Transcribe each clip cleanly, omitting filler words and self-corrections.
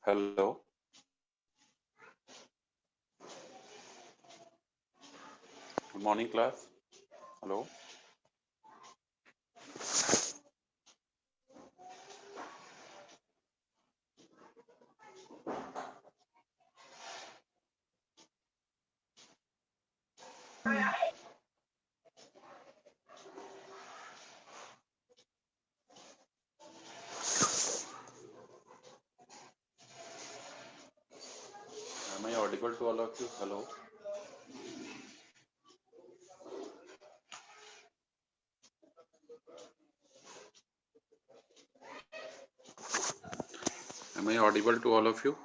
Hello. Good morning, class. Hello. Am I audible to all of you? Hello. Am I audible to all of you?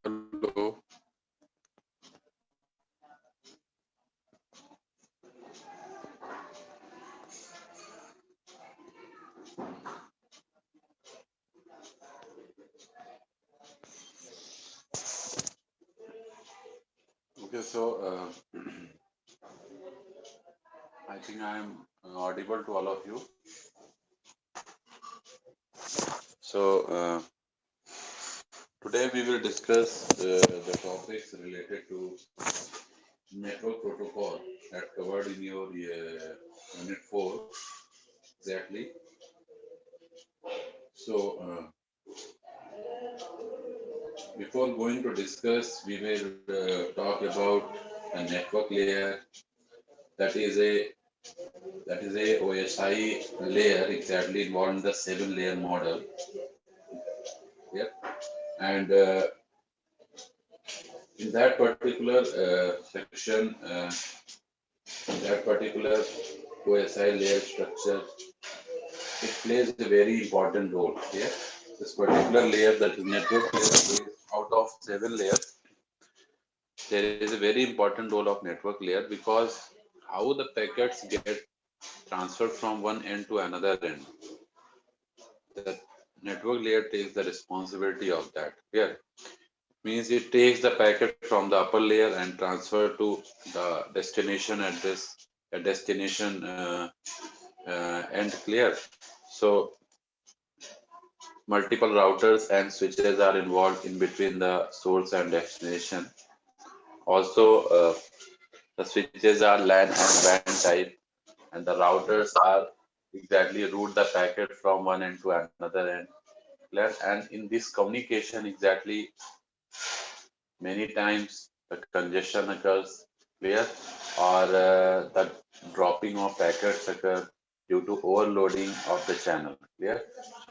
Hello. Okay, so I think I am audible to all of you. So today we will discuss the topics related to network protocol that covered in your unit 4 exactly. So before going to discuss, we will talk about a network layer that is a OSI layer exactly involved in the 7-layer model. Yeah, and in that particular section, in that particular OSI layer structure, it plays a very important role. Yeah, this particular layer, that is network layer, is out of 7 layers. There is a very important role of network layer because how the packets get transferred from one end to another end. The network layer takes the responsibility of that. Yeah, means it takes the packet from the upper layer and transfer to the destination address, a destination end clear. So multiple routers and switches are involved in between the source and destination. Also, the switches are LAN and WAN type, and the routers are exactly route the packet from one end to another end. And in this communication, exactly many times the congestion occurs where or the dropping of packets occur due to overloading of the channel. Clear?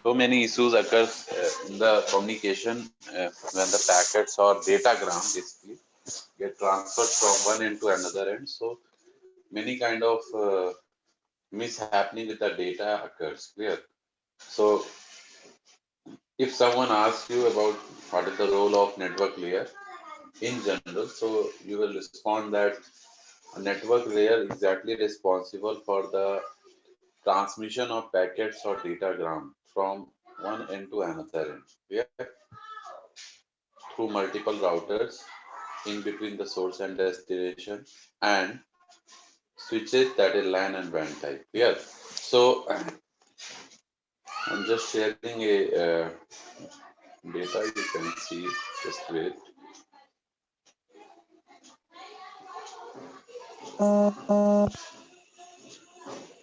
So many issues occurs in the communication when the packets or datagram basically get transferred from one end to another end. So many kind of mishappening with the data occurs. Clear? So if someone asks you about what is the role of network layer in general, so you will respond that a network layer exactly responsible for the transmission of packets or datagram from one end to another end. Yeah, through multiple routers in between the source and destination and switches that is LAN and WAN type. Yeah. So I'm just sharing a data you can see. Just wait.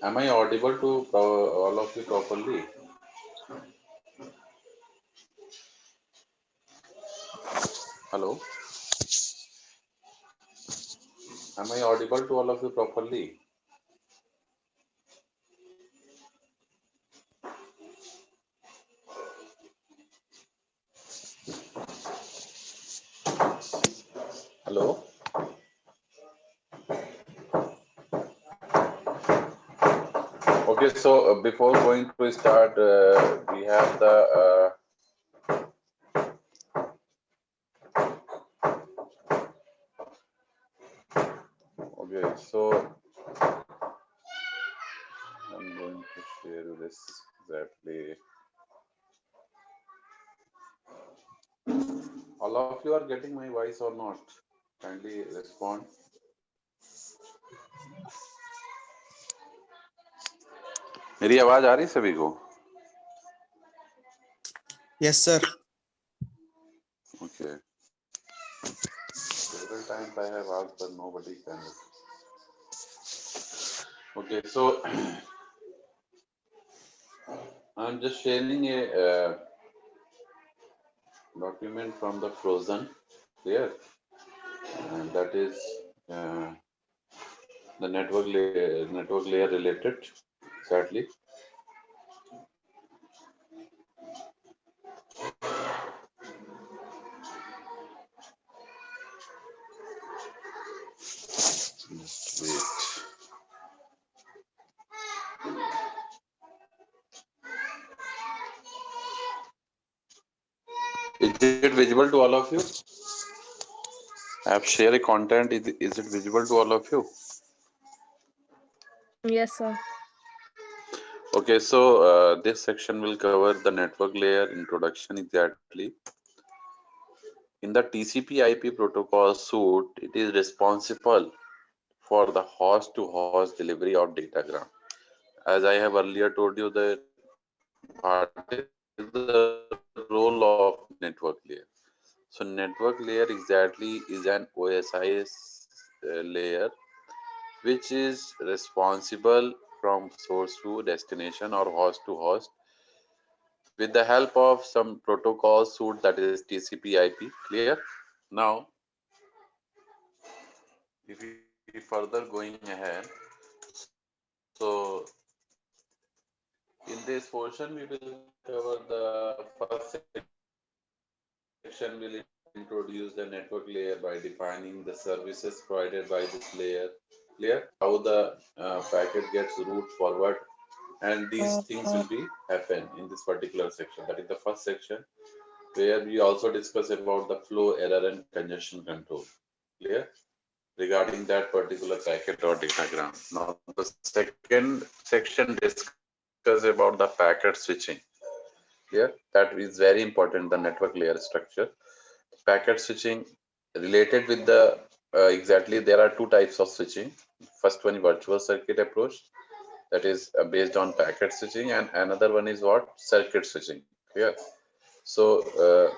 Am I audible to all of you properly? Hello. Am I audible to all of you properly? Hello. Okay, so before going to start, we have the okay. So I'm going to share this exactly. All of you are getting my voice or not? Kindly respond. मेरी आवाज आ रही सभी को? Yes, sir. Okay. Several times I have asked, but nobody can. Okay, so I'm just sharing a document from the Frozen, clear, and that is the network layer related, exactly. Just wait. Is it visible to all of you? I have shared a content. Is it visible to all of you? Yes, sir. Okay, so this section will cover the network layer introduction exactly. In the TCP/IP protocol suite, it is responsible for the host-to-host delivery of datagram. As I have earlier told you that what is the role of network layer? So network layer exactly is an OSIS layer which is responsible from source to destination or host to host with the help of some protocol suite, that is TCP/IP. Clear? Now, if we further going ahead, so in this portion we will cover the first section will introduce the network layer by defining the services provided by this layer. Clear? How the packet gets route forward, and these things will be happen in this particular section. That is the first section, where we also discuss about the flow, error, and congestion control. Clear? Regarding that particular packet or datagram. Now, the second section discuss about the packet switching. Clear? That is very important, the network layer structure. Packet switching related with the exactly there are two types of switching. First one is virtual circuit approach, that is based on packet switching, and another one is what? Circuit switching. Clear? So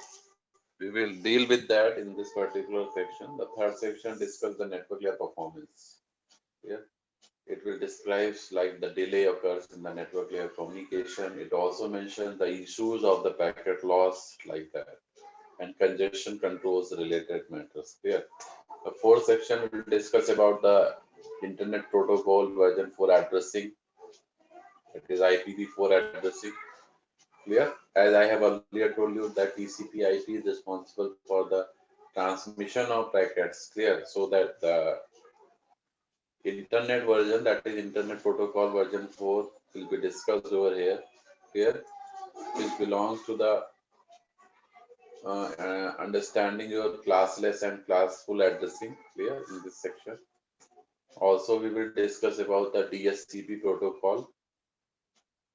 we will deal with that in this particular section. The third section discuss the network layer performance. Yeah. It will describe like the delay occurs in the network layer communication. It also mentions the issues of the packet loss like that, and congestion controls related matters. Clear? The fourth section will discuss about the Internet Protocol version 4 addressing, that is IPv4 addressing. Clear? As I have earlier told you that TCP/IP is responsible for the transmission of packets. Clear? So that the Internet version, that is Internet Protocol version 4, will be discussed over here. Here, which belongs to the understanding your classless and classful addressing. Clear? In this section. Also, we will discuss about the DSCP protocol,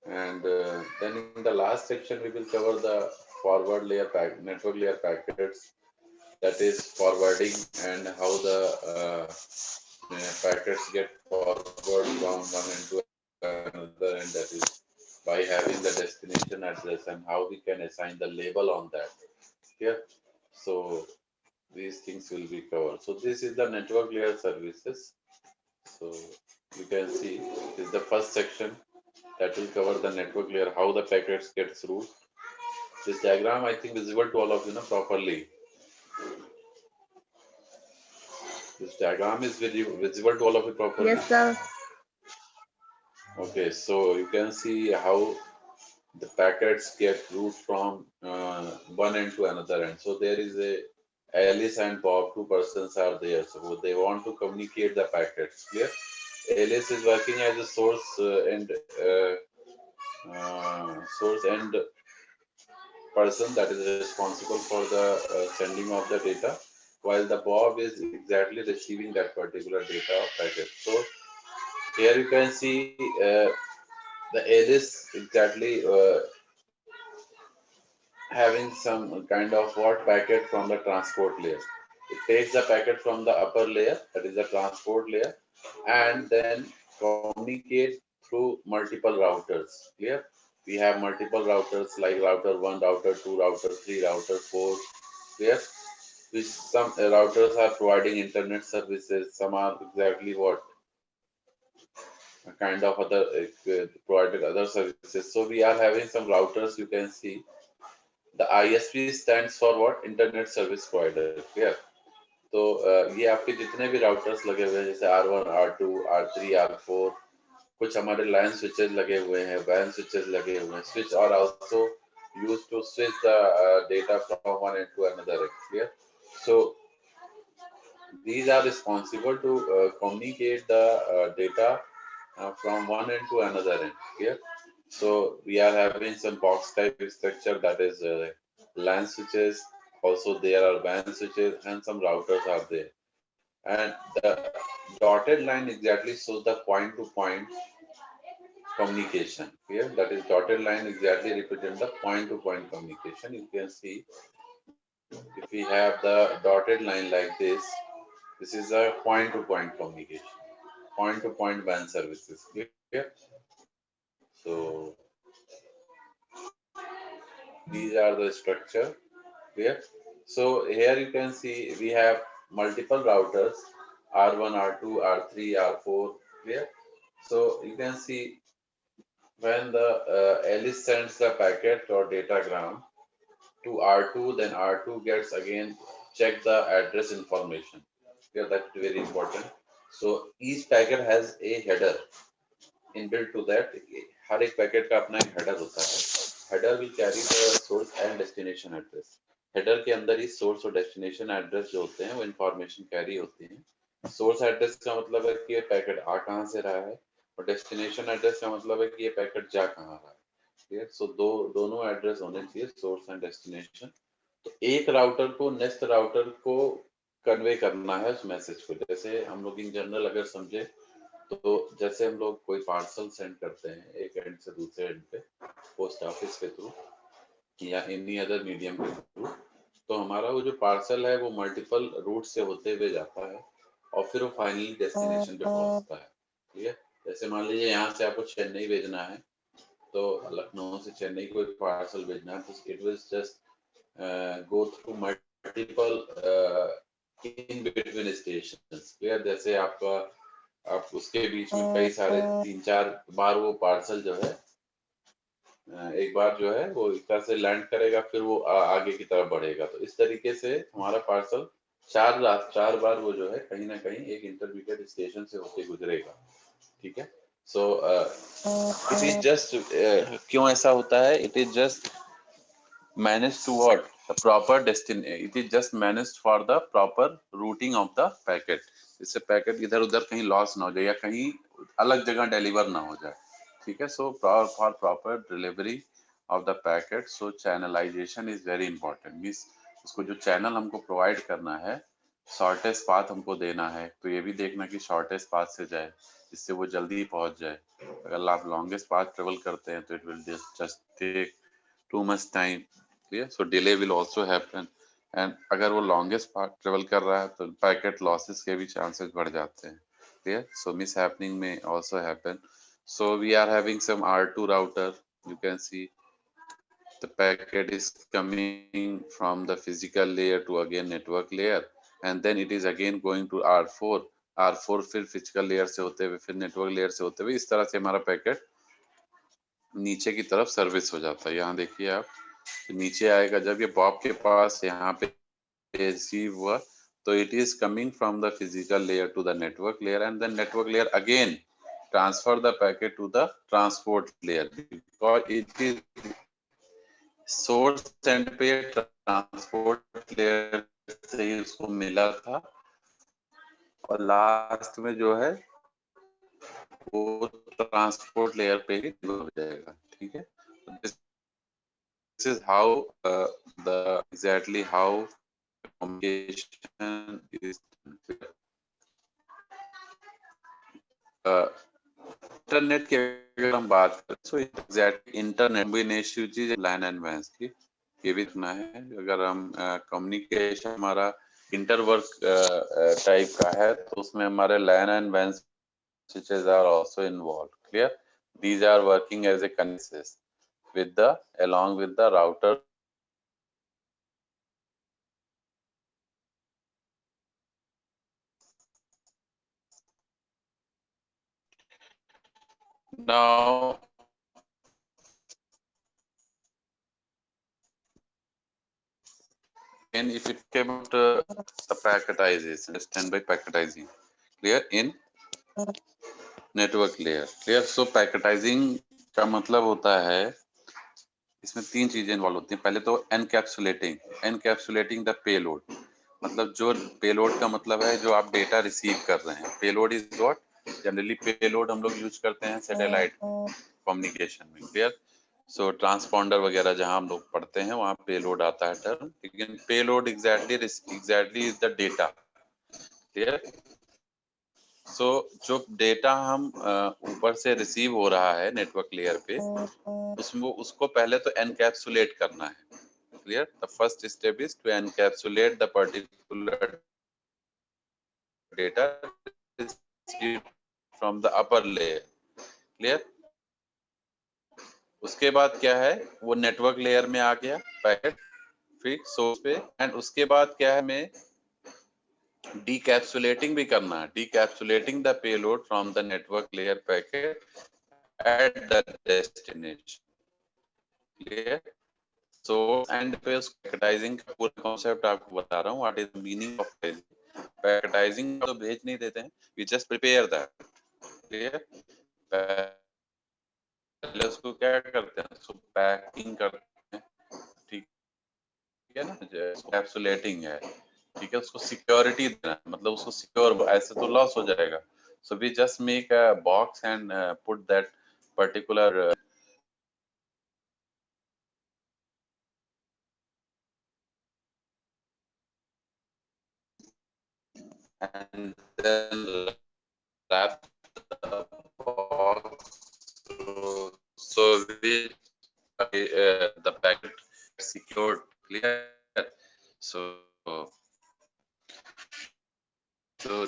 and then in the last section we will cover the forward layer network layer packets, that is forwarding, and how the packets get forward from one end to another, and that is by having the destination address and how we can assign the label on that. Yeah. So these things will be covered. So this is the network layer services. So you can see this is the first section that will cover the network layer, how the packets get through. This diagram I think visible to all of you, properly. This diagram is visible to all of you properly. Yes, sir. Okay, so you can see how the packets get route from one end to another end. So there is a Alice and Bob, two persons are there. So they want to communicate the packets. Clear? Alice is working as a source end person that is responsible for the sending of the data, while the Bob is exactly receiving that particular data packet. So here you can see the Alice exactly having some kind of what packet from the transport layer. It takes the packet from the upper layer, that is the transport layer, and then communicate through multiple routers. Clear? We have multiple routers like router 1, router 2, router 3, router 4. Clear? Which some routers are providing internet services, some are exactly what a kind of other provided other services. So we are having some routers. You can see the ISP stands for what? Internet Service Provider. Clear? तो ये आपके जितने भी routers लगे हुए हैं जैसे R1, R2, R3, R4, कुछ हमारे लाइन स्विचेस लगे हुए हैं, वैन स्विचेस लगे हुए हैं. Switch are also used to switch the data from one end to another end. Clear? So these are responsible to communicate the data from one end to another end. Clear? So we are having some box type structure, that is LAN switches. Also there are WAN switches and some routers are there. And the dotted line exactly shows the point to point communication. Here, that is dotted line exactly represent the point to point communication. You can see if we have the dotted line like this is a point to point communication, point to point WAN services. Clear? So these are the structure. Clear? So here you can see we have multiple routers R1, R2, R3, R4. Clear? So you can see when the Alice sends the packet or datagram to R2, then R2 gets again check the address information. Yeah, that's very important. So each packet has a header inbuilt to that. हर एक packet का अपना एक header होता है. Header will carry the source and destination address. Header के अंदर ही source और destination address जो होते हैं वो इंफॉर्मेशन कैरी होती है. सोर्स एड्रेस का मतलब है कि ये पैकेट आ कहाँ से रहा है और डेस्टिनेशन एड्रेस का मतलब है कि ये पैकेट जा कहाँ रहा है. क्लियर? सो दोनों एड्रेस होने चाहिए, सोर्स एंड डेस्टिनेशन. तो एक राउटर को नेक्स्ट राउटर को कन्वे करना है उस मैसेज को. जैसे हम लोग इन जनरल अगर समझे तो जैसे हम लोग कोई पार्सल सेंड करते हैं एक एंड से दूसरे एंड पे पोस्ट ऑफिस के थ्रू या एनी अदर मीडियम के थ्रू, तो हमारा वो जो पार्सल है वो मल्टीपल रूट से होते हुए जाता है और फिर वो फाइनली डेस्टिनेशन पे पहुंचता है. ठीक है? जैसे मान लीजिए यहाँ से आपको चेन्नई भेजना है, तो लखनऊ से चेन्नई को एक पार्सल भेजना है, तो it will just go through multiple in between stations. Clear? जैसे आपका आप उसके बीच में कई सारे 3-4 बार वो पार्सल जो है एक बार जो है वो एक तरह से लैंड करेगा, फिर वो आगे की तरफ बढ़ेगा. तो इस तरीके से हमारा पार्सल 4 बार वो जो है कहीं ना कहीं एक इंटरमीडिएट स्टेशन से होके गुजरेगा. ठीक है? सो इट इज जस्ट क्यों ऐसा होता है? It is just manage to what proper destination. It is just manage for the proper routing of the packet. इससे पैकेट इधर उधर कहीं लॉस ना हो जाए या कहीं अलग जगह डिलीवर ना हो जाए. ठीक है? So for proper delivery of the packet, so channelisation is very important. Means उसको जो चैनल हमको प्रोवाइड करना है, शॉर्टेस्ट पाथ हमको देना है, तो ये भी देखना कि शॉर्टेस्ट पाथ से जाए जिससे वो जल्दी पहुंच जाए. अगर आप लॉन्गेस्ट पाथ ट्रेवल करते हैं तो it will just take too much time. Clear? So delay will also happen. And अगर वो लॉन्गेस्ट पाथ ट्रेवल कर रहा है तो पैकेट लॉसेस के भी चांसेस बढ़ जाते हैं. क्लियर? सो मिस हैपनिंग में also happen. So we are having some R2 router. You can see the packet is coming from the physical layer to again network layer, and then it is again going to R4. R4 फिर physical layer से होते हुए फिर network layer से होते हुए इस तरह से हमारा पैकेट नीचे की तरफ सर्विस हो जाता है. यहाँ देखिए आप, नीचे आएगा जब ये बॉब के पास यहाँ पे रिसीव हुआ, तो it is coming from the physical layer to the network layer, and then network layer again transfer the packet to the transport layer because it is source end पे transport layer से ही उसको मिला था और last में जो है वो ट्रांसपोर्ट लेयर पे ही हो जाएगा. ठीक है? This is how the exactly how communication is internet की अगर हम बात करें तो एग्जैक्ट इंटरनेट कॉम्बिनेशन चीज LAN एंड WAN की ये भी देखना है. अगर हम कम्युनिकेशन हमारा इंटरवर्क टाइप का है, तो उसमें हमारे LAN and WAN switches are also involved. Clear? These are working as a connections with the along with the router. Now, and if it came to the packetization, understand by packetizing. Clear? In network layer. Clear? So packetizing का मतलब होता है, इसमें तीन चीजें involve होती हैं. पहले तो एनकैप्सुलेटिंग द पेलोड. मतलब जो पेलोड का मतलब है जो आप डेटा रिसीव कर रहे हैं. Payload is what? Generally payload हम लोग यूज करते हैं सैटेलाइट कम्युनिकेशन में. क्लियर? सो ट्रांसपॉन्डर वगैरह जहां हम लोग पढ़ते हैं वहां पेलोड आता है टर्म. लेकिन payload exactly is the data. Clear? So जो डेटा हम ऊपर से रिसीव हो रहा है नेटवर्क लेयर पे, उसमें उसको पहले तो एनकैप्सुलेट करना है. Clear? The first step is to encapsulate the particular data received from the upper layer. Clear? उसके बाद क्या है, वो नेटवर्क लेयर में आ गया पैकेट, फिर सोर्स पे, एंड उसके बाद क्या है, हमें डीकैप्सुलेटिंग भी करना है. Decapsulating the payload from the network layer packet at the destination. Clear? So end पे उस पैकेटाइजिंग का पूरा कॉन्सेप्ट आपको बता रहा हूँ. What is the meaning of packetizing. तो भेज नहीं देते हैं, we just prepare that. Clear? पहले उसको क्या करते हैं, उसको पैकिंग करते हैं. ठीक है ना? कैप्सुलेटिंग है. ठीक है? उसको सिक्योरिटी देना है, मतलब उसको सिक्योर, ऐसे तो लॉस हो जाएगा. So we just make a box and put that particular and then wrap the box. So we the packet secured. Clear? So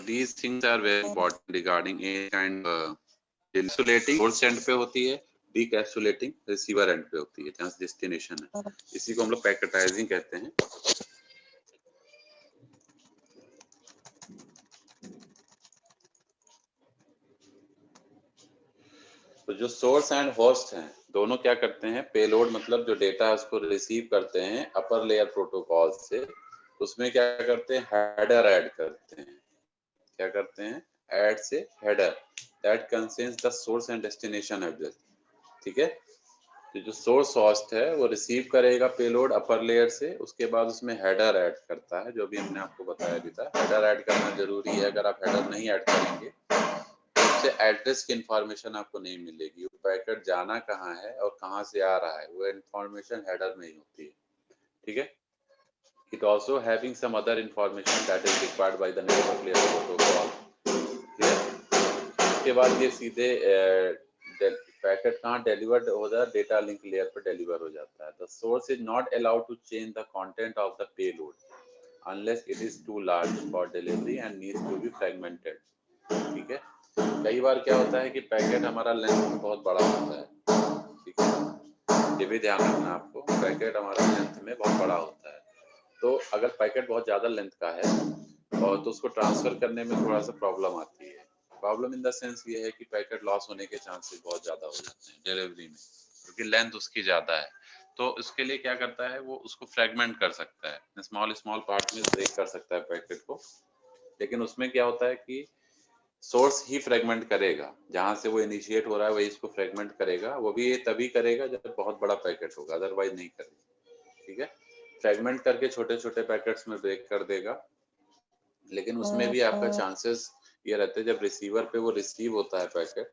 these things are very important regarding a kind of encapsulating source and पे होती है, डीकैप्सुलेटिंग receiver and पे होती है, जहां destination है. इसी को हम लोग पैकेटाइजिंग कहते हैं. तो जो सोर्स एंड होस्ट हैं, दोनों क्या करते हैं, पेलोड मतलब जो डेटा है उसको रिसीव करते हैं अपर लेयर प्रोटोकॉल से. उसमें क्या करते हैं, हेडर ऐड करते हैं. क्या करते हैं, ऐड से header that contains the source and destination address. ठीक है? तो जो सोर्स होस्ट है वो रिसीव करेगा पेलोड अपर लेयर से, उसके बाद उसमें हेडर ऐड करता है, जो भी हमने आपको बताया भी था. हेडर ऐड करना जरूरी है. अगर आप हेडर नहीं ऐड करेंगे से एड्रेस की इंफॉर्मेशन आपको नहीं मिलेगी. वो पैकेट जाना कहाँ है और कहाँ से आ रहा है, वो इंफॉर्मेशन हेडर में ही होती है. ठीक है? It also having some other information that is required by the network layer protocol. Clear? उसके बाद ये सीधे पैकेट कहाँ डिलीवर्ड हो जाता है, डेटा लिंक लेयर पर डिलीवर हो जाता है. The source is not allowed to change the content of the payload unless it is too large for delivery and needs to be fragmented. ठीक है? कई बार क्या होता है कि पैकेट हमारा लेंथ बहुत बड़ा होता है. ठीक है? ये भी ध्यान रखना आपको, पैकेट हमारा लेंथ में बहुत बड़ा होता है. तो अगर पैकेट बहुत ज्यादा लेंथ का है और तो उसको ट्रांसफर करने में थोड़ा सा प्रॉब्लम आती है. प्रॉब्लम इन द सेंस ये है कि पैकेट लॉस होने के चांसेस बहुत ज्यादा हो जाते हैं डिलीवरी में, क्योंकि लेंथ उसकी ज्यादा है. तो उसके लिए क्या करता है, वो उसको फ्रेगमेंट कर सकता है, स्मॉल स्मॉल पार्ट में ब्रेक कर सकता है पैकेट को. लेकिन उसमें क्या होता है कि सोर्स ही फ्रेगमेंट करेगा, जहां से वो इनिशिएट हो रहा है वही इसको फ्रेगमेंट करेगा. वो भी ये तभी करेगा जब बहुत बड़ा पैकेट होगा, अदरवाइज नहीं करेगा. ठीक है? फ्रेगमेंट करके छोटे छोटे पैकेट्स में ब्रेक कर देगा. लेकिन उसमें भी आपका चांसेस ये रहते हैं, जब रिसीवर पे वो रिसीव होता है पैकेट,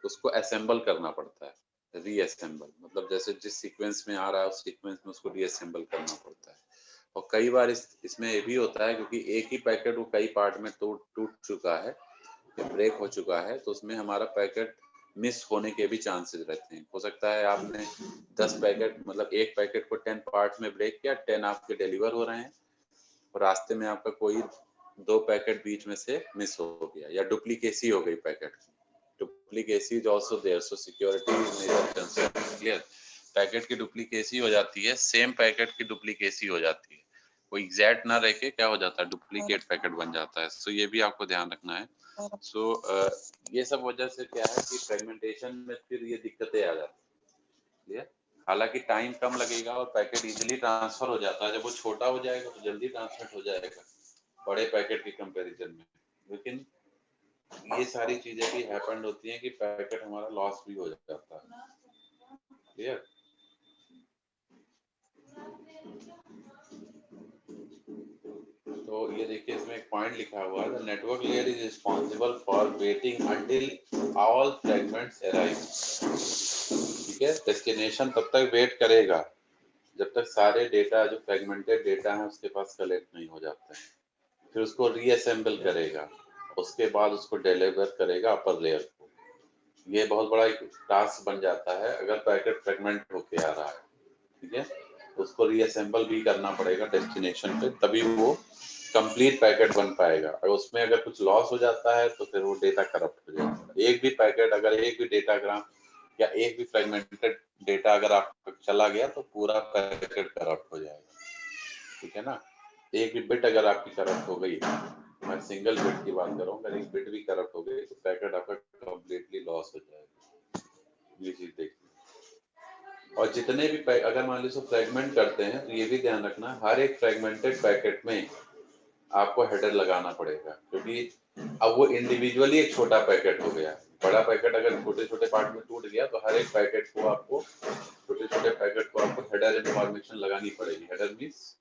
उसको असेंबल करना पड़ता है. रीअसेंबल मतलब जैसे जिस सीक्वेंस में आ रहा है उस सीक्वेंस में उसको रीअसेंबल करना पड़ता है. और कई बार इसमें ये भी होता है, क्योंकि एक ही पैकेट वो कई पार्ट में टूट चुका है, ब्रेक हो चुका है, तो उसमें हमारा पैकेट मिस होने के भी चांसेस रहते हैं. हो सकता है आपने 10 पैकेट मतलब एक पैकेट को 10 पार्ट में ब्रेक किया, 10 आपके डिलीवर हो रहे हैं, और रास्ते में आपका कोई 2 पैकेट बीच में से मिस हो गया या डुप्लीकेसी हो गई पैकेट की, duplicacy is also there, so security is major concern. Clear? Packet की डुप्लीकेसी हो जाती है, सेम पैकेट की डुप्लीकेसी हो जाती है, कोई एग्जैक्ट ना रह के क्या हो जाता है, डुप्लीकेट पैकेट बन जाता है। सो ये भी आपको ध्यान रखना है। सो ये सब वजह से क्या है कि फ्रेगमेंटेशन में फिर ये दिक्कतें आ जाती है। हालांकि टाइम कम लगेगा और पैकेट इजीली ट्रांसफर हो जाता है, जब वो छोटा हो जाएगा तो जल्दी ट्रांसफर हो जाएगा बड़े पैकेट के कंपैरिजन में। लेकिन ये सारी चीजें भी हैपेंड होती हैं कि पैकेट हमारा लॉस भी हो जाता है। क्लियर? तो ये देखिए इसमें एक पॉइंट लिखा हुआ है, the network layer is responsible for waiting until all fragments arrive. ठीक है, डेस्टिनेशन तब तक वेट करेगा जब तक सारे डेटा जो फ्रेगमेंटेड डेटा है उसके पास कलेक्ट नहीं हो जाते हैं, फिर उसको रीअसेंबल करेगा, उसके बाद उसको डिलीवर करेगा अपर लेयर को। ये बहुत बड़ा एक टास्क बन जाता है अगर पैकेट फ्रेगमेंट होके आ रहा है। ठीक है, उसको रीअसेंबल भी करना पड़ेगा डेस्टिनेशन पे, तभी वो कंप्लीट पैकेट बन पाएगा। और उसमें अगर कुछ लॉस हो जाता है तो फिर वो डेटा करप्ट हो जाएगा। एक भी पैकेट, अगर एक भी डेटाग्राम या एक भी फ्रेगमेंटेड डेटा अगर आपका चला गया तो पूरा पैकेट करप्ट हो जाएगा। ठीक है ना? एक भी बिट अगर आपकी करप्ट हो गई, मैं सिंगल बिट की बात कर रहा हूँ, अगर एक बिट भी करप्ट हो गई तो पैकेट आपका कंप्लीटली लॉस हो जाएगा। ये चीज देखिए। और जितने भी अगर मान लीजिए फ्रेगमेंट करते हैं तो ये भी ध्यान रखना, हर एक फ्रेगमेंटेड पैकेट में आपको हेडर लगाना पड़ेगा, क्योंकि अब वो इंडिविजुअली एक छोटा पैकेट हो गया। बड़ा पैकेट अगर छोटे छोटे पार्ट में टूट गया तो हर एक पैकेट को आपको, छोटे छोटे पैकेट को आपको हेडर इंफॉर्मेशन लगानी पड़ेगी। हेडर मींस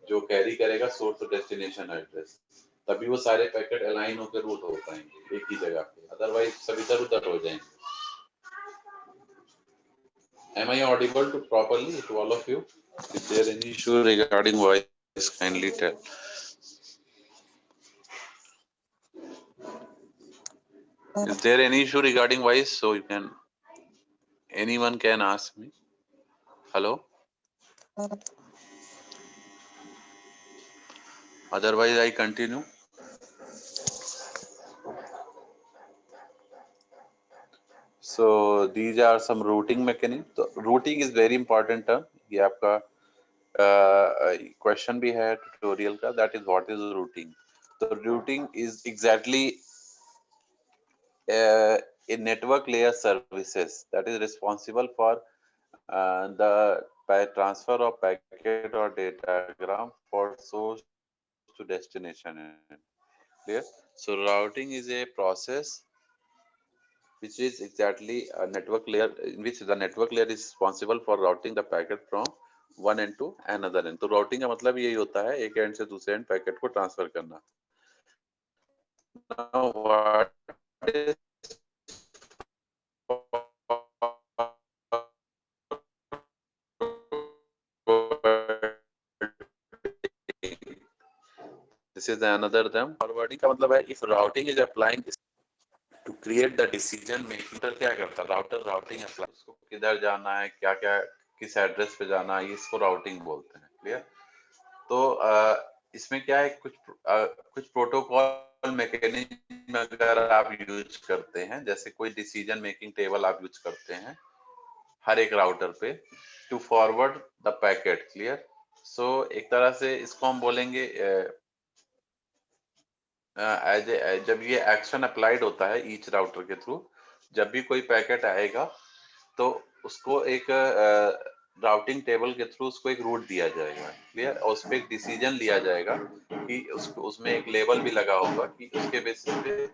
जो कैरी करेगा सोर्स और डेस्टिनेशन एड्रेस, तभी वो सारे पैकेट अलाइन होकर रूट हो पाएंगे एक ही जगह पे, अदरवाइज सब इधर उधर हो जाएंगे। Am I audible to properly to all of you? Is there any issue regarding voice? Kindly tell. Is there any issue regarding voice? So you can, anyone can ask me. Hello. Otherwise, I continue. So these are some routing mechanism. So routing is very important term. ये आपका question भी है tutorial का. That is what is routing. So routing is exactly a network layer services that is responsible for the transfer of packet or datagram for source to destination. Clear? So routing is a process which is exactly a network layer in which the network layer is responsible for routing the packet from one end to another end. तो routing का मतलब यही होता है एक and से दूसरे end packet को ट्रांसफर करना। Now what is this is another term. Forwarding का मतलब है if routing is applying to create the decision making, तो क्या करता है राउटर, राउटिंग अप्लाई, उसको किधर जाना है, क्या क्या किस एड्रेस पे जाना है, इसको राउटिंग बोलते हैं। क्लियर? तो इसमें क्या है, कुछ प्रोटोकॉल मैकेनिज्म अगर आप यूज करते हैं, जैसे कोई डिसीजन मेकिंग टेबल आप यूज करते हैं हर एक राउटर पे to forward the packet. Clear? So एक तरह से इसको हम बोलेंगे जब ये एक्शन अप्लाइड होता है ईच राउटर के थ्रू, जब भी कोई पैकेट आएगा तो उसको एक राउटिंग टेबल के थ्रू उसको एक रूट दिया जाएगा। क्लियर? और उस पर एक डिसीजन लिया जाएगा कि उसको, उसमें एक लेबल भी लगा होगा कि उसके बेसिस पे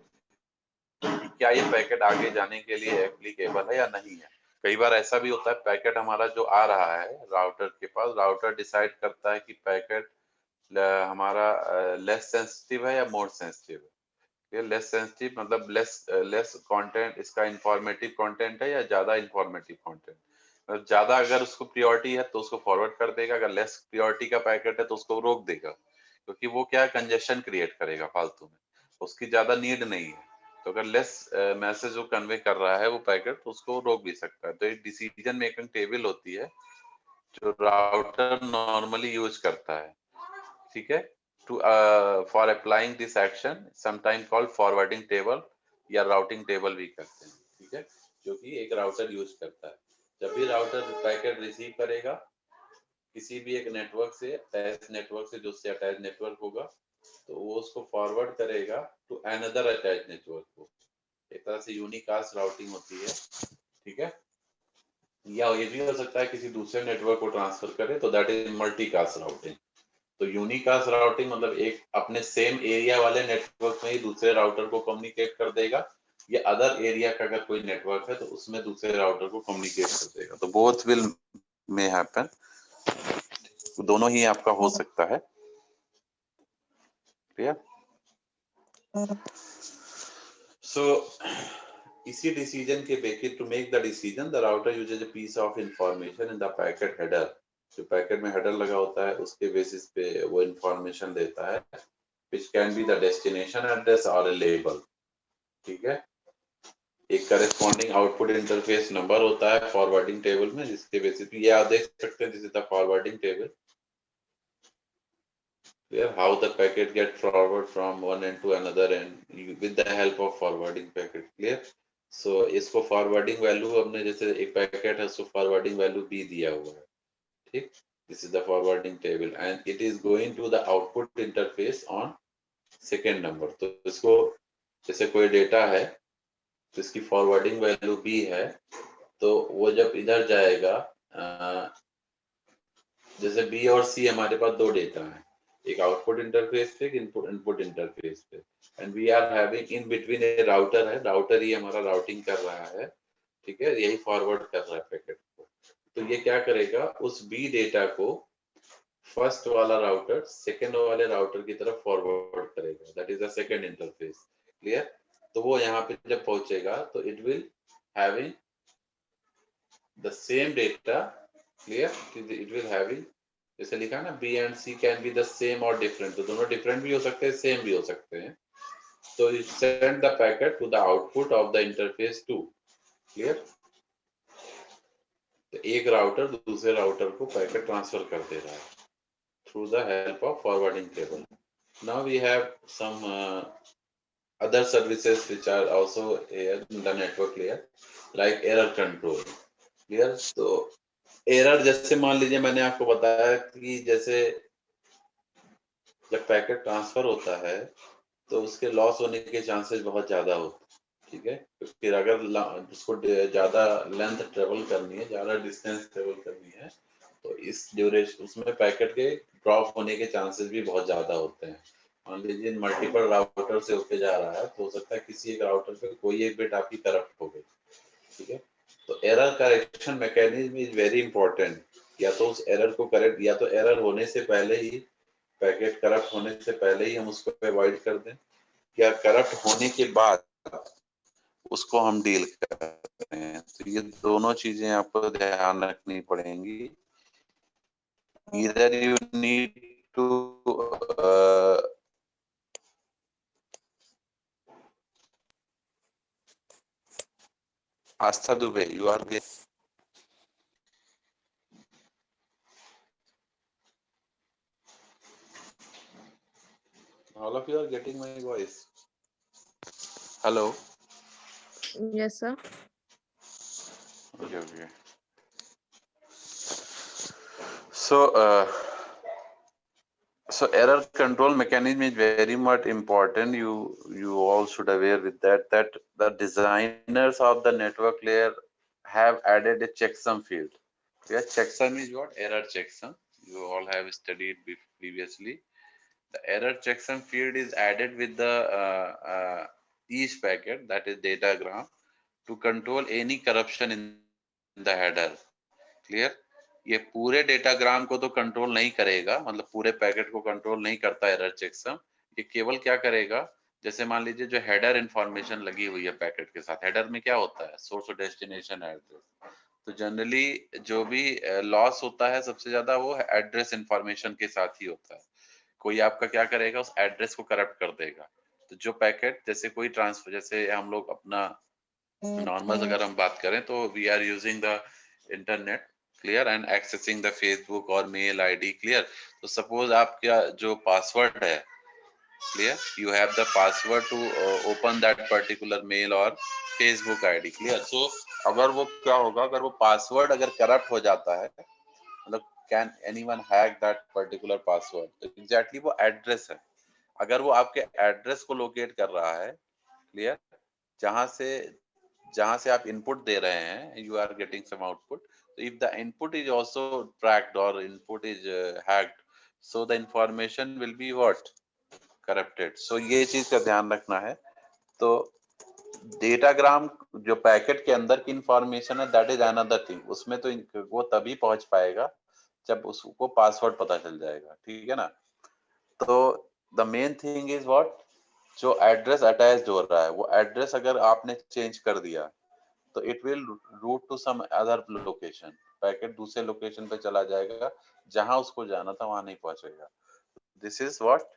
कि क्या ये पैकेट आगे जाने के लिए एप्लीकेबल है या नहीं है। कई बार ऐसा भी होता है पैकेट हमारा जो आ रहा है राउटर के पास, राउटर डिसाइड करता है कि पैकेट हमारा लेस सेंसिटिव है या मोर सेंसिटिव है। लेस सेंसिटिव मतलब लेस कंटेंट, इसका इंफॉर्मेटिव कंटेंट है या ज्यादा इंफॉर्मेटिव कंटेंट। ज्यादा अगर उसको प्रायोरिटी है तो उसको फॉरवर्ड कर देगा, अगर लेस प्रायोरिटी का पैकेट है तो उसको रोक देगा, क्योंकि वो क्या कंजेशन क्रिएट करेगा फालतू में, उसकी ज्यादा नीड नहीं है। तो अगर लेस मैसेज वो कन्वे कर रहा है वो पैकेट, तो उसको रोक भी सकता है। तो एक डिसीजन मेकिंग टेबल होती है जो राउटर नॉर्मली यूज करता है। ठीक है? to for applying this action sometime called forwarding table या routing table भी करते हैं, ठीक है, जो कि एक राउटर यूज करता है। जब भी राउटर पैकेट रिसीव करेगा किसी भी एक नेटवर्क से, अटैच नेटवर्क से, जो उससे अटैच नेटवर्क होगा, तो वो उसको फॉरवर्ड करेगा टू अनदर अटैच नेटवर्क को। एक तरह से यूनिकास्ट राउटिंग होती है, ठीक है। या ये भी हो सकता है किसी दूसरे नेटवर्क को ट्रांसफर करे, तो दैट इज मल्टीकास्ट राउटिंग। तो यूनिकास्ट राउटिंग मतलब एक अपने सेम एरिया वाले नेटवर्क में ही दूसरे राउटर को कम्युनिकेट कर देगा, या अदर एरिया का अगर कोई नेटवर्क है तो उसमें दूसरे राउटर को कम्युनिकेट कर देगा। तो बोथ विल मे हैपन, दोनों ही आपका हो सकता है, क्लियर। सो इसी डिसीजन के basis to make the decision the router uses a piece of information in the packet header. जो पैकेट में हेडर लगा होता है उसके बेसिस पे वो इंफॉर्मेशन देता है, which can be the destination address or a label, ठीक है। एक करेस्पॉन्डिंग आउटपुट इंटरफेस नंबर होता है फॉरवर्डिंग टेबल में, जिसके बेसिस पे ये आप देख सकते हैं, this is the forwarding table, where how the packet get forward from one end to another end with the help of forwarding packet, clear। so इसको फॉरवर्डिंग वैल्यू हमने, जैसे एक पैकेट है उसको फॉरवर्डिंग वैल्यू बी दिया हुआ है, ठीक। This is the forwarding table and it is going to the output interface on second number. तो इसको जैसे कोई डेटा है तो इसकी फॉरवर्डिंग वैल्यू बी है, तो वो जब इधर जाएगा, जैसे बी और सी हमारे पास दो डेटा है, एक आउटपुट इंटरफेस पे, एक इनपुट इंटरफेस पे, and we are having in between a router है, राउटर ही हमारा राउटिंग कर रहा है, ठीक है, यही फॉरवर्ड कर रहा है पैकेट को। तो ये क्या करेगा, उस बी डेटा को फर्स्ट वाला राउटर सेकेंड वाले राउटर की तरफ फॉरवर्ड करेगा, that is the second interface, clear. तो वो यहाँ पे जब पहुंचेगा तो it will having the same data, clear, it will having, जैसे लिखा ना B and C can be the same और डिफरेंट, तो दोनों डिफरेंट भी हो सकते हैं, सेम भी हो सकते हैं। तो it send the packet to the output of the interface 2, clear. तो एक राउटर दूसरे राउटर को पैकेट ट्रांसफर कर दे रहा है through the help of forwarding table. Now we have some other services which are also here in the network layer, like error control, clear। तो error, जैसे मान लीजिए मैंने आपको बताया कि जैसे जब पैकेट ट्रांसफर होता है तो उसके लॉस होने के चांसेस बहुत ज्यादा होते हैं, ठीक है। तो फिर अगर उसको ज्यादा लेंथ ट्रेवल करनी है, ज्यादा डिस्टेंस ट्रेवल करनी है, तो इस ड्यूरेशन उसमें पैकेट के ड्रॉप होने के चांसेस भी बहुत ज्यादा होते हैं। मान लीजिए मल्टीपल राउटर से होके जा रहा है, तो हो सकता है किसी एक राउटर पे कोई एक बिट आपकी करप्ट हो गई, ठीक है। तो error correction mechanism is very important. या तो उस एरर को करेक्ट, या तो एरर होने से पहले ही, पैकेट करप्ट होने से पहले ही हम उसको अवॉइड कर दें, या करप्ट होने के बाद उसको हम डील करते हैं। तो ये दोनों चीजें आपको ध्यान रखनी पड़ेंगी। Either you need to Astha Dubey, you are there. All of you are getting my voice. Hello. Yes, sir. Okay. So, so error control mechanism is very much important. You all should aware with that the designers of the network layer have added a checksum field. Yeah, checksum is what? Error checksum. You all have studied previously. The error checksum field is added with the each packet, that is datagram, to control any corruption in the header, clear। ये पूरे datagram को तो control नहीं करेगा, मतलब पूरे packet को control नहीं करता एरर चेकसम। ये केवल क्या करेगा, जैसे मान लीजिए जो हेडर इंफॉर्मेशन लगी हुई है पैकेट के साथ, हेडर में क्या होता है, सोर्स और डेस्टिनेशन एड्रेस। तो जनरली जो भी लॉस होता है सबसे ज्यादा वो एड्रेस इंफॉर्मेशन के साथ ही होता है। कोई आपका क्या करेगा, उस एड्रेस को करप्ट कर देगा। तो जो पैकेट, जैसे कोई ट्रांसफर, जैसे हम लोग अपना नॉर्मल अगर हम बात करें तो we are using the internet, clear, and accessing the Facebook और मेल आईडी, क्लियर। तो सपोज आपका जो पासवर्ड है, clear, you have the password to open that particular mail or Facebook ID, clear. So अगर वो क्या होगा, अगर वो पासवर्ड अगर करप्ट हो जाता है, मतलब can anyone hack that particular password, तो एग्जैक्टली वो एड्रेस है। अगर वो आपके एड्रेस को लोकेट कर रहा है, क्लियर, जहां से जहां से आप इनपुट दे रहे हैं, you are getting some output, तो if the input is also tracked और input is hacked, so the information will be what, corrupted. So ये चीज का ध्यान रखना है। तो डेटाग्राम जो पैकेट के अंदर की इंफॉर्मेशन है, दैट इज अनदर थिंग, उसमें तो वो तभी पहुंच पाएगा जब उसको पासवर्ड पता चल जाएगा, ठीक है ना। तो the main thing is what, जो एड्रेस अटैच्ड हो रहा है, वो एड्रेस अगर आपने चेंज कर दिया, तो it will route to some other location, packet दूसरे लोकेशन पे चला जाएगा, जहां उसको जाना था वहां नहीं पहुंचेगा। This is what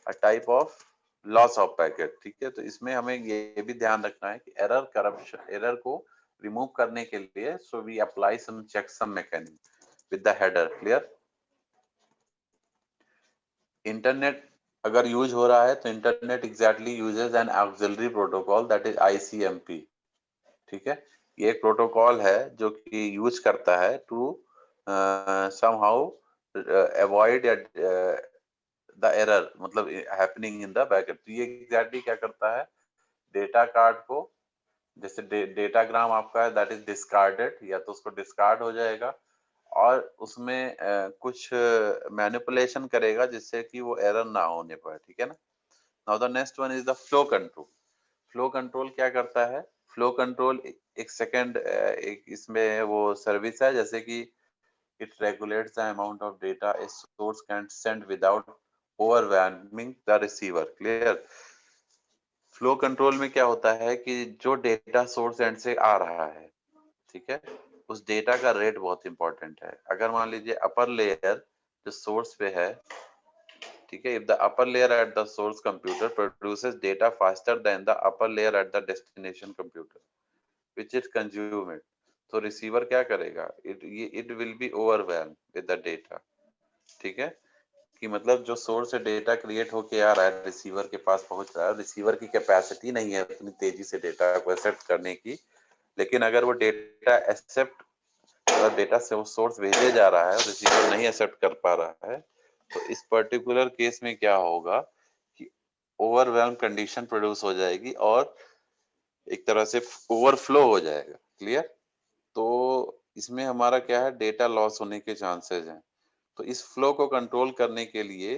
a type of loss of packet, ठीक है। तो इसमें हमें ये भी ध्यान रखना है कि एरर करप्शन, एरर को रिमूव करने के लिए, so we apply some checksum mechanism with the header, clear. Internet अगर यूज हो रहा है, तो internet exactly uses an auxiliary protocol, that is ICMP, ठीक है। ये एक प्रोटोकॉल है जो कि यूज करता है to somehow avoid the error, मतलब हैपनिंग इन द बैकएंड। तो ये एग्जैक्टली क्या करता है, डेटा कार्ड को, जैसे डेटाग्राम आपका है दैट इज डिस्कार्डेड, या तो उसको डिस्कार्ड हो जाएगा, और उसमें कुछ मैनिपुलेशन करेगा जिससे कि वो एरर ना होने पाए, ठीक है ना। Now the next one is the flow control. Flow control क्या करता है, फ्लो कंट्रोल एक सेकेंड, एक इसमें वो सर्विस है, जैसे कि it regulates the amount of data a source can send without overwhelming the receiver, clear. Flow control में क्या होता है कि जो डेटा सोर्स एंड से आ रहा है, ठीक है, उस डेटा का रेट बहुत इंपॉर्टेंट है। अगर मान लीजिए अपर लेयर जो सोर्स पे है, ठीक है, if the upper layer at the source computer produces data faster than the upper layer eight the destination computer which is consume it, तो रिसीवर क्या करेगा, it will be overwhelm with the data, ठीक है। कि मतलब जो source से data create होके आ रहा है, रिसीवर के पास पहुंच रहा है, रिसीवर की कैपेसिटी नहीं है उतनी तेजी से डेटा को एक्सेप्ट करने की। लेकिन अगर वो डेटा एक्सेप्ट, अगर डेटा से वो सोर्स भेजे जा रहा है, रिसीवर नहीं एक्सेप्ट कर पा रहा है, तो इस पर्टिकुलर केस में क्या होगा कि ओवरवेल्म कंडीशन प्रोड्यूस हो जाएगी और एक तरह से ओवरफ्लो हो जाएगा, क्लियर। तो इसमें हमारा क्या है, डेटा लॉस होने के चांसेस हैं। तो इस फ्लो को कंट्रोल करने के लिए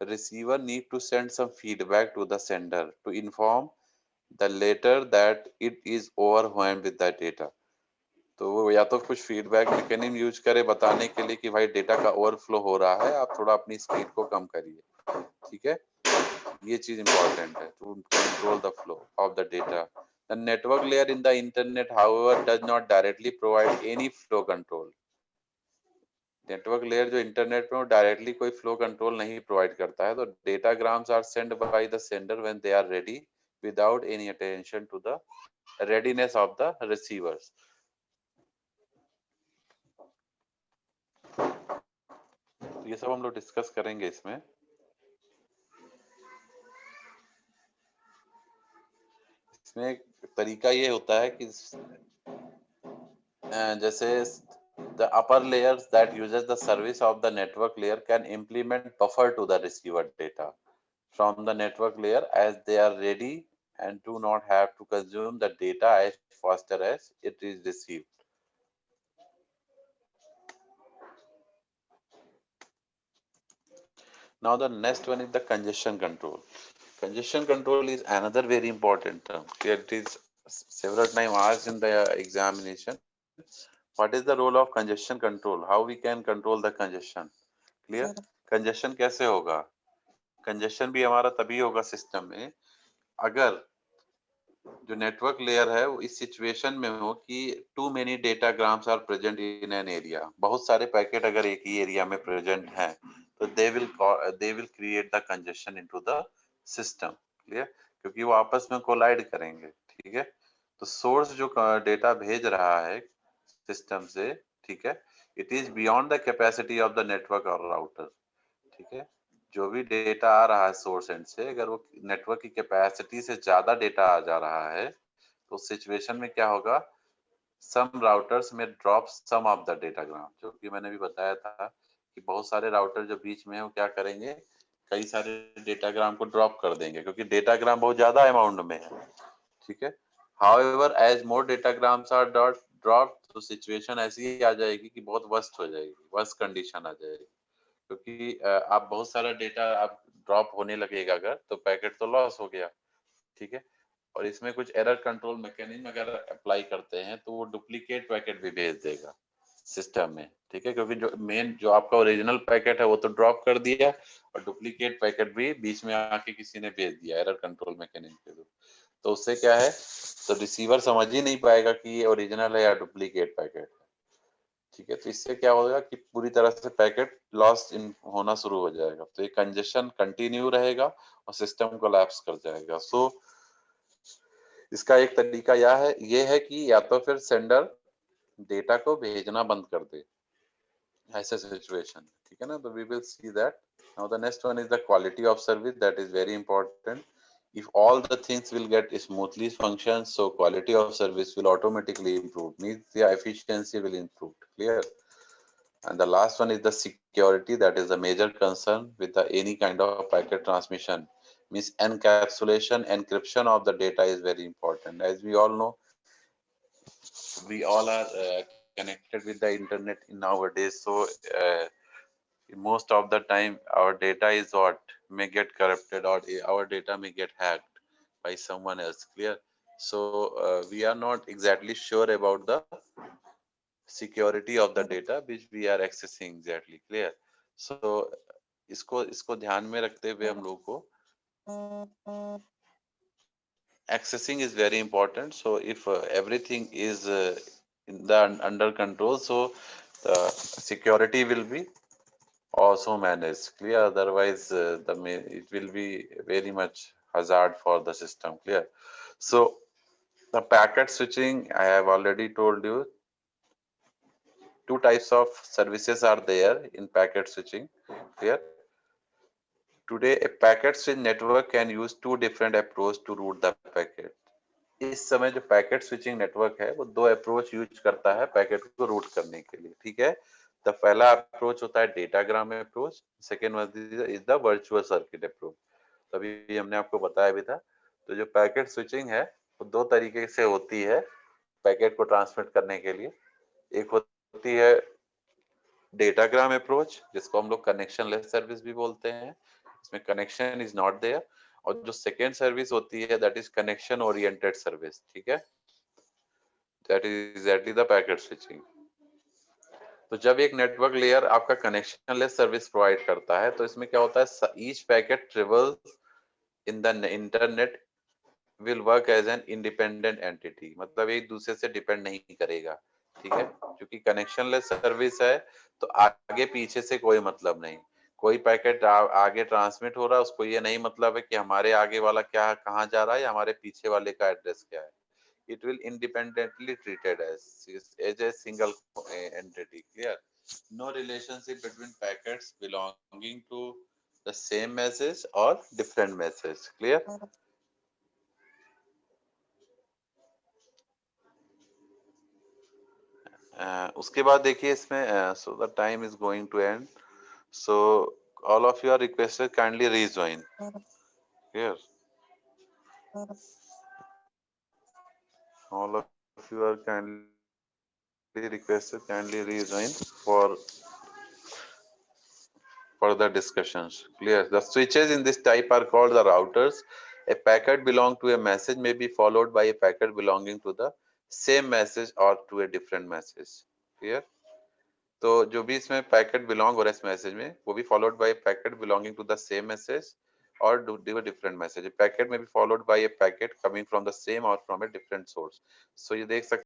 receiver need to send some feedback to the sender to inform the latter that it is overwhelmed with the data. तो वो या तो कुछ फीडबैक मैकेनिज्म यूज करे बताने के लिए कि भाई डेटा का ओवरफ्लो हो रहा है, आप थोड़ा अपनी स्पीड को कम करिए, ठीक है। ये चीज इंपॉर्टेंट है to control the flow of the data. The network layer in the internet however does not directly provide any flow control. Network layer जो इंटरनेट में, वो डायरेक्टली कोई फ्लो कंट्रोल नहीं प्रोवाइड करता है। तो datagrams are send by the sender when they are ready without any attention to the readiness of the receivers. ये सब हम लोग डिस्कस करेंगे इसमें। इसमें एक तरीका ये होता है कि जैसे the upper layers that uses the service of the network layer can implement buffer to the receiver data from the network layer as they are ready and do not have to consume the data as faster as it is received. Now the next one is the congestion control. Congestion control is another very important term. It is several times asked in the examination. What is the role of congestion control? How we can control the congestion? Clear? Congestion कैसे होगा? Congestion भी हमारा तभी होगा system में अगर जो network layer है वो इस सिचुएशन में हो कि too many datagrams are present in an area. बहुत सारे पैकेट अगर एक ही एरिया में प्रेजेंट हैं, तो they will create the congestion into the system, clear, क्योंकि वो आपस में कोलाइड करेंगे, ठीक है। तो सोर्स जो डेटा भेज रहा है सिस्टम से, ठीक है, it is beyond the capacity of the network और राउटर। ठीक है, जो भी डेटा आ रहा है सोर्स एंड से, अगर वो नेटवर्क की कैपेसिटी से ज्यादा डेटा आ जा रहा है तो उस सिचुएशन में क्या होगा, सम राउटर्स में drop some of the datagram, जो कि मैंने भी बताया था कि बहुत सारे राउटर जो बीच में है वो क्या करेंगे, कई सारे डेटाग्राम को ड्रॉप कर देंगे क्योंकि डेटाग्राम बहुत ज्यादा अमाउंट में है। ठीक है, however as more datagrams are drop, तो सिचुएशन ऐसी ही आ जाएगी कि बहुत वर्स्ट हो जाएगी, वर्स्ट कंडीशन आ जाएगी, क्योंकि आप बहुत सारा डेटा आप ड्रॉप होने लगेगा अगर, तो पैकेट तो लॉस हो गया। ठीक है, और इसमें कुछ एरर कंट्रोल मैकेनिज्म अगर अप्लाई करते हैं तो वो डुप्लीकेट पैकेट भी भेज देगा सिस्टम में। ठीक है, क्योंकि जो मेन जो आपका ओरिजिनल पैकेट है वो तो ड्रॉप कर दिया और डुप्लीकेट पैकेट भी बीच में आके किसी ने भेज दिया एरर कंट्रोल मैकेनिज्म के थ्रू, तो उससे क्या है, तो रिसीवर समझ ही नहीं पाएगा कि ये ओरिजिनल है या डुप्लीकेट पैकेट है। ठीक है, तो इससे क्या होगा कि पूरी तरह से पैकेट लॉस इन होना शुरू हो जाएगा, तो ये कंजेशन कंटिन्यू रहेगा और सिस्टम कोलैप्स कर जाएगा। सो इसका एक तरीका ये है कि या तो फिर सेंडर डेटा को भेजना बंद कर दे ऐसे सिचुएशन। ठीक है ना, तो we will see that now the next one is the quality of service, that is very important. if all the things will get smoothly function, so quality of service will automatically improve, means the efficiency will improve. Clear? And the last one is the security, that is the major concern with the any kind of packet transmission, means encapsulation, encryption of the data is very important. As we all know, we all are connected with the internet nowadays, so most of the time our data is what may get corrupted, or our data may get hacked by someone else. Clear? So we are not exactly sure about the security of the data which we are accessing exactly. Clear? So इसको ध्यान में रखते हुए हम लोग को accessing is very important. So if everything is in the under control, so the security will be also managed. Clear? Otherwise it will be very much hazard for the system. Clear? So the packet switching, I have already told you, two types of services are there in packet switching. Clear? Today a packet switch network can use two different approach to route the packet. इस समय जो packet switching network है वो दो approach use करता है packet को root करने के लिए। ठीक है, तो पहला अप्रोच होता है datagram approach, second is the virtual circuit approach. तभी हमने आपको बताया भी था। तो जो पैकेट स्विचिंग है वो दो तरीके से होती है पैकेट को ट्रांसमिट करने के लिए। एक होती है डेटाग्राम अप्रोच, जिसको हम लोग कनेक्शन लेस सर्विस भी बोलते हैं, इसमें कनेक्शन इज नॉट देयर। और जो सेकेंड सर्विस होती है that is connection oriented service. ठीक है, that is exactly the packet switching. तो जब एक नेटवर्क लेयर आपका कनेक्शन लेस सर्विस प्रोवाइड करता है तो इसमें क्या होता है, each packet travels in the internet will work as an independent entity, मतलब एक दूसरे से डिपेंड नहीं करेगा। ठीक है, क्योंकि कनेक्शन लेस सर्विस है तो आगे पीछे से कोई मतलब नहीं, कोई पैकेट आगे ट्रांसमिट हो रहा है उसको ये नहीं मतलब है कि हमारे आगे वाला क्या कहाँ जा रहा है या हमारे पीछे वाले का एड्रेस क्या है। it will independently treated as a single entity. Clear? No relationship between packets belonging to the same message or different message. Clear? उसके बाद देखिए इसमें so the time is going to end, so all of you are requested kindly rejoin. Clear? All of you are kindly requested kindly rejoin for further discussions. Clear? The switches in this type are called the routers. A packet belong to a message may be followed by a packet belonging to the same message or to a different message. Clear? तो जो भी इसमें packet belong हो रहा है इस message में वो भी followed by packet belonging to the same message और डिफरेंट मैसेज। पैकेट में भी followed by a packet coming from the same और from a different source. So ये देख सकते